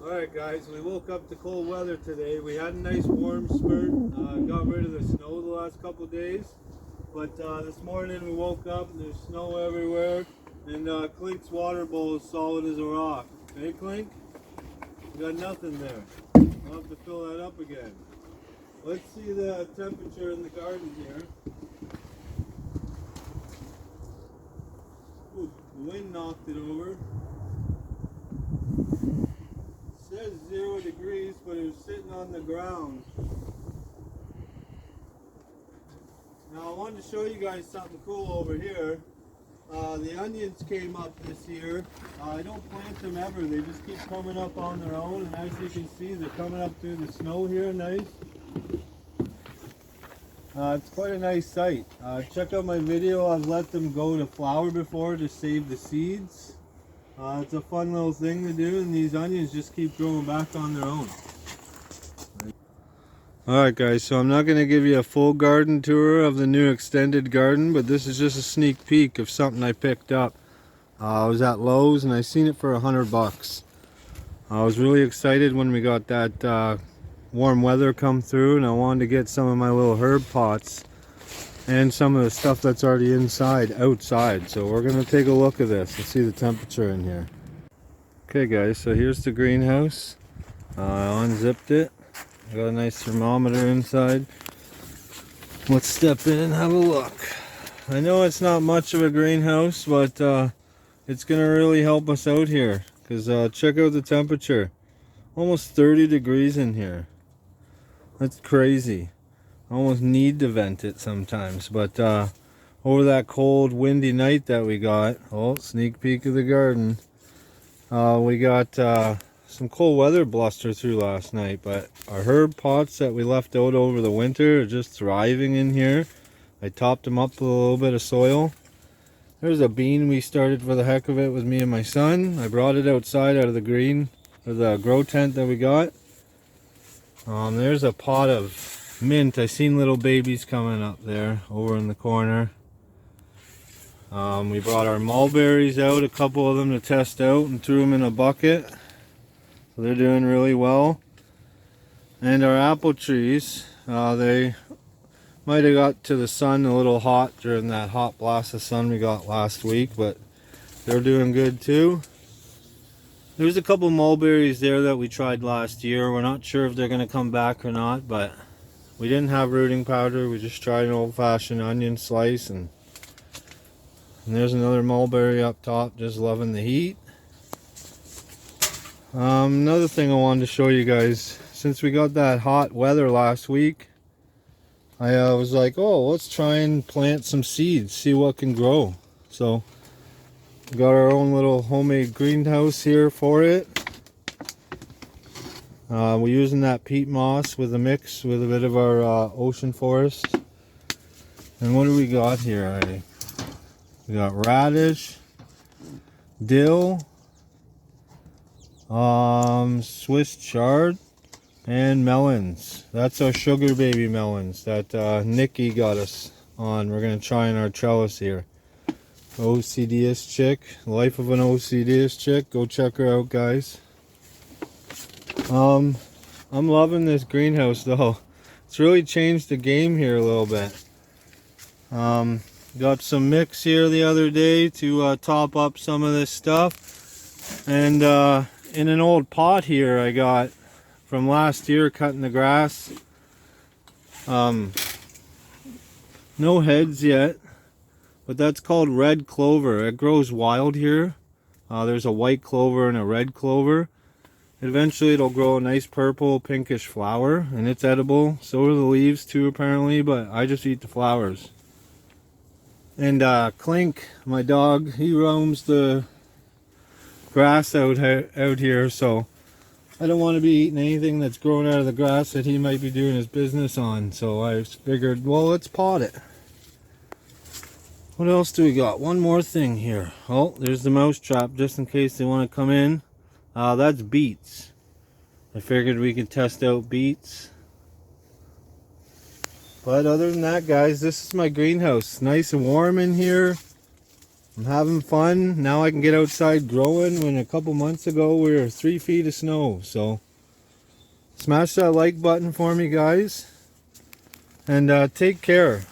Alright guys, we woke up to cold weather today. We had a nice warm spurt, got rid of the snow the last couple days. But this morning we woke up and there's snow everywhere, and Clink's water bowl is solid as a rock. Hey Clink? You got nothing there. I'll have to fill that up again. Let's see the temperature in the garden here. Ooh, the wind knocked it over. It says 0 degrees, but it was sitting on the ground. Now I wanted to show you guys something cool over here. The onions came up this year. I don't plant them ever, they just keep coming up on their own, and as you can see they're coming up through the snow here, nice. It's quite a nice sight. Check out my video, I've let them go to flower before to save the seeds. It's a fun little thing to do, and these onions just keep growing back on their own. Alright guys, so I'm not going to give you a full garden tour of the new extended garden, but this is just a sneak peek of something I picked up. I was at Lowe's and I seen it for $100. I was really excited when we got that warm weather come through, and I wanted to get some of my little herb pots and some of the stuff that's already outside. So we're going to take a look at this and see the temperature in here. Okay guys, so here's the greenhouse. I unzipped it. Got a nice thermometer inside. Let's step in and have a look. I know it's not much of a greenhouse, but it's going to really help us out here. Because check out the temperature. Almost 30 degrees in here. That's crazy. I almost need to vent it sometimes. But over that cold, windy night that we got, oh, sneak peek of the garden. We got some cold weather bluster through last night, but our herb pots that we left out over the winter are just thriving in here. I topped them up with a little bit of soil. There's a bean we started for the heck of it with me and my son. I brought it outside out of the grow tent that we got. There's a pot of mint. I seen little babies coming up there over in the corner. We brought our mulberries out, a couple of them to test out, and threw them in a bucket. So they're doing really well. And our apple trees, they might have got to the sun a little hot during that hot blast of sun we got last week, but they're doing good too. There's a couple mulberries there that we tried last year. We're not sure if they're going to come back or not, but we didn't have rooting powder. We just tried an old-fashioned onion slice, and there's another mulberry up top, just loving the heat. Another thing I wanted to show you guys, since we got that hot weather last week, I was like, oh, let's try and plant some seeds, see what can grow. So we got our own little homemade greenhouse here for it. We're using that peat moss with a mix with a bit of our ocean forest. And what do we got here? We got radish, dill, Swiss chard, and melons. That's our sugar baby melons that Nikki got us on. We're gonna try in our trellis here. OCDist chick, life of an OCDist chick. Go check her out, guys. I'm loving this greenhouse though. It's really changed the game here a little bit. Got some mix here the other day to top up some of this stuff, and in an old pot here I got from last year cutting the grass. No heads yet, but that's called red clover. It grows wild here. There's a white clover and a red clover. Eventually it'll grow a nice purple pinkish flower, and it's edible. So are the leaves too apparently, but I just eat the flowers. And Clink, my dog, he roams the grass out here, so I don't want to be eating anything that's growing out of the grass that he might be doing his business on. So I figured, well, let's pot it. What else do we got? One more thing here. Oh, there's the mouse trap, just in case they want to come in. That's beets. I figured we could test out beets. But other than that, guys, this is my greenhouse. Nice and warm in here. I'm having fun. Now I can get outside growing when a couple months ago we were 3 feet of snow. So smash that like button for me, guys. And take care.